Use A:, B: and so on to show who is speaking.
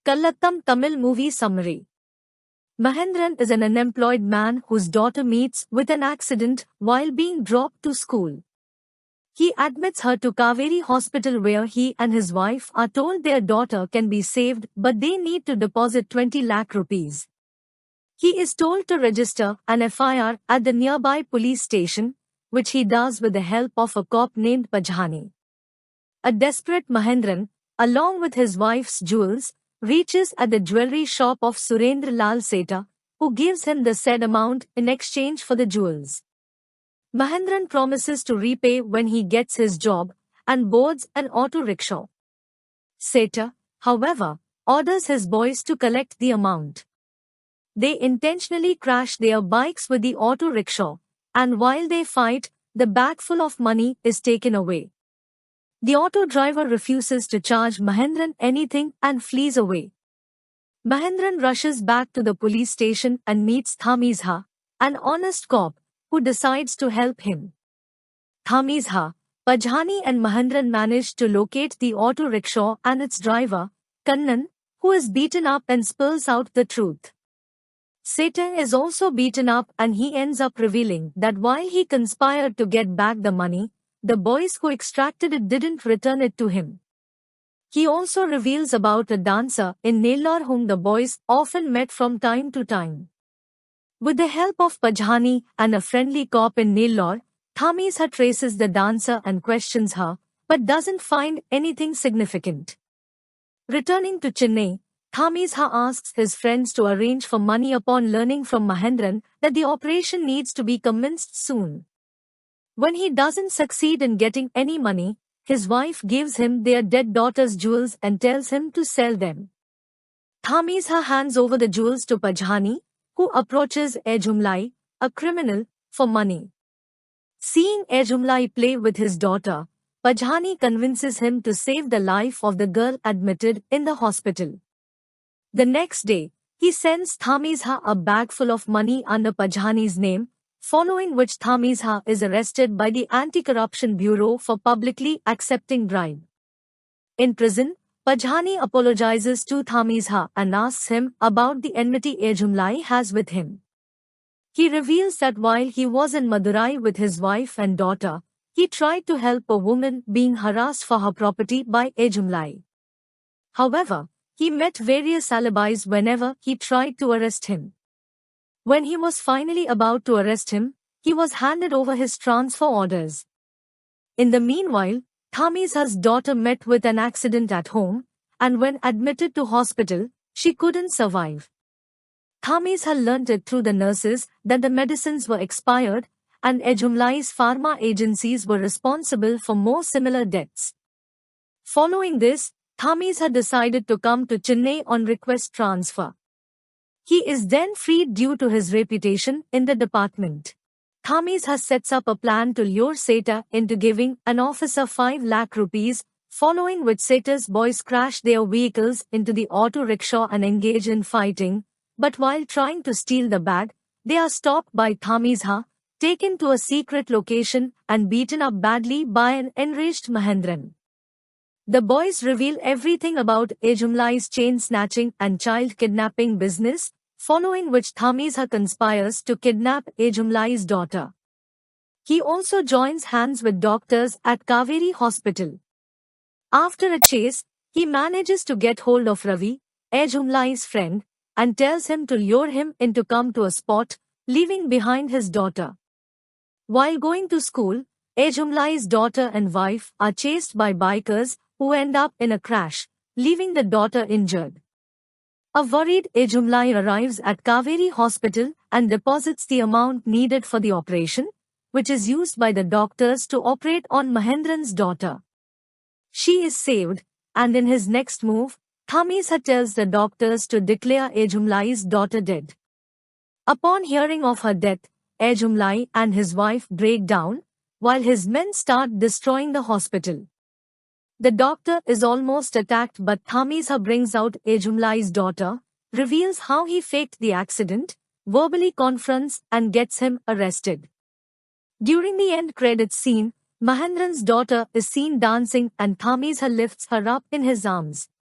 A: Kallattam Tamil movie summary. Mahendran is an unemployed man whose daughter meets with an accident while being dropped to school. He admits her to Kaveri Hospital where he and his wife are told their daughter can be saved but they need to deposit 20 lakh rupees. He is told to register an FIR at the nearby police station, which he does with the help of a cop named Pajhani. A desperate Mahendran, along with his wife's jewels, reaches at the jewelry shop of Surendra Lal Seta, who gives him the said amount in exchange for the jewels. Mahendran promises to repay when he gets his job and boards an auto rickshaw. Seta, however, orders his boys to collect the amount. They intentionally crash their bikes with the auto rickshaw, and while they fight, the bag full of money is taken away. The auto driver refuses to charge Mahendran anything and flees away. Mahendran rushes back to the police station and meets Thamizha, an honest cop, who decides to help him. Thamizha, Pajhani and Mahendran manage to locate the auto rickshaw and its driver, Kannan, who is beaten up and spills out the truth. Seta is also beaten up and he ends up revealing that while he conspired to get back the money, the boys who extracted it didn't return it to him. He also reveals about a dancer in Nellore whom the boys often met from time to time. With the help of Pajhani and a friendly cop in Nellore, Thamizha traces the dancer and questions her, but doesn't find anything significant. Returning to Chennai, Thamizha asks his friends to arrange for money upon learning from Mahendran that the operation needs to be commenced soon. When he doesn't succeed in getting any money, his wife gives him their dead daughter's jewels and tells him to sell them. Thamizha hands over the jewels to Pajhani, who approaches Ejumlai, a criminal, for money. Seeing Ejumlai play with his daughter, Pajhani convinces him to save the life of the girl admitted in the hospital. The next day, he sends Thamizha a bag full of money under Pajhani's name, following which Thamizha is arrested by the Anti-Corruption Bureau for publicly accepting bribe. In prison, Pajhani apologizes to Thamizha and asks him about the enmity Ejumlai has with him. He reveals that while he was in Madurai with his wife and daughter, he tried to help a woman being harassed for her property by Ejumlai. However, he met various alibis whenever he tried to arrest him. When he was finally about to arrest him, he was handed over his transfer orders. In the meanwhile, Thamizha's daughter met with an accident at home, and when admitted to hospital, she couldn't survive. Thamizha learnt it through the nurses that the medicines were expired, and Ejumlai's pharma agencies were responsible for more similar deaths. Following this, Thamizha decided to come to Chennai on request transfer. He is then freed due to his reputation in the department. Thamizha sets up a plan to lure Seta into giving an officer 5 lakh rupees, following which Seta's boys crash their vehicles into the auto rickshaw and engage in fighting, but while trying to steal the bag, they are stopped by Thamizha, taken to a secret location and beaten up badly by an enraged Mahendran. The boys reveal everything about Ejumlai's chain snatching and child kidnapping business, following which Thamizha conspires to kidnap Ejumlai's daughter. He also joins hands with doctors at Kaveri Hospital. After a chase, he manages to get hold of Ravi, Ejumlai's friend, and tells him to lure him in to come to a spot, leaving behind his daughter. While going to school, Ejumlai's daughter and wife are chased by bikers who end up in a crash, leaving the daughter injured. A worried Ejumlai arrives at Kaveri Hospital and deposits the amount needed for the operation, which is used by the doctors to operate on Mahendran's daughter. She is saved, and in his next move, Thamizha tells the doctors to declare Ejumlai's daughter dead. Upon hearing of her death, Ejumlai and his wife break down, while his men start destroying the hospital. The doctor is almost attacked but Thamizha brings out Ejumlai's daughter, reveals how he faked the accident, verbally confronts and gets him arrested. During the end credits scene, Mahendran's daughter is seen dancing and Thamizha lifts her up in his arms.